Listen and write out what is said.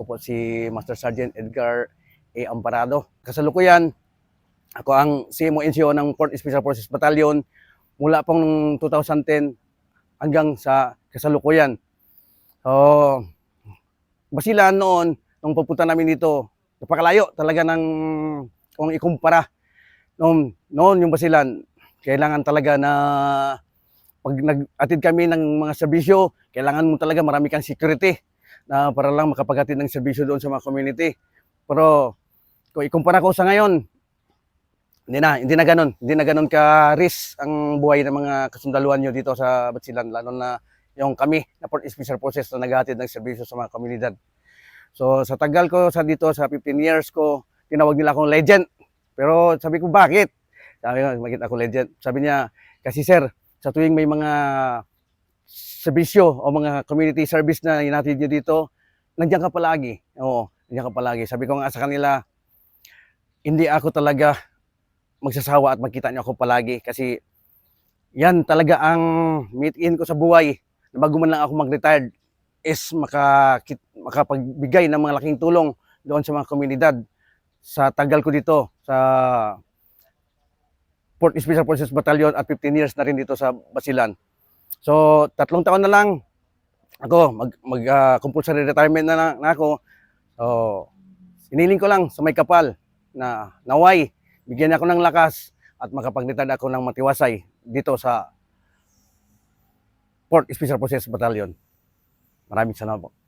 Ako po si Master Sergeant Edgar A. Amparado. Kasalukuyan, ako ang CMO-NCO ng 4th Special Forces Battalion mula pong 2010 hanggang sa kasalukuyan. So, Basilan noon, nung pagpunta namin dito, napakalayo talaga ng kung ikumpara. Noon yung Basilan, kailangan talaga na pag nag-atid kami ng mga serbisyo, kailangan mo talaga marami kang security na para lang makapaghatid ng serbisyo doon sa mga community. Pero kung ikumpara ko sa ngayon, hindi na ganun ka-risk ang buhay ng mga kasundaluhan nyo dito sa Basilan, lalo na yung kami na 4th Special Forces na naghahatid ng serbisyo sa mga komunidad. So sa tagal ko sa dito, sa 15 years ko, tinawag nila akong legend. Pero sabi ko, bakit? Sabi ko, bakit ako legend? Sabi niya, kasi sir, sa tuwing may mga serbisyo o mga community service na hinatid nyo dito, nandiyan ka palagi. Oo, nandiyan ka palagi. Sabi ko nga sa kanila, hindi ako talaga magsasawa at makita niyo ako palagi kasi yan talaga ang meet-in ko sa buhay. Bago man lang ako mag-retired is makapagbigay ng mga laking tulong doon sa mga komunidad. Sa tagal ko dito sa 4th Special Forces Battalion at 15 years na rin dito sa Basilan. So 3 taon na lang ako compulsory retirement na ako. So iniling ko lang sa may kapal na naway bigyan ako ng lakas at makapag-retire ako ng matiwasay dito sa 4th Special Forces Battalion. Maraming salamat po.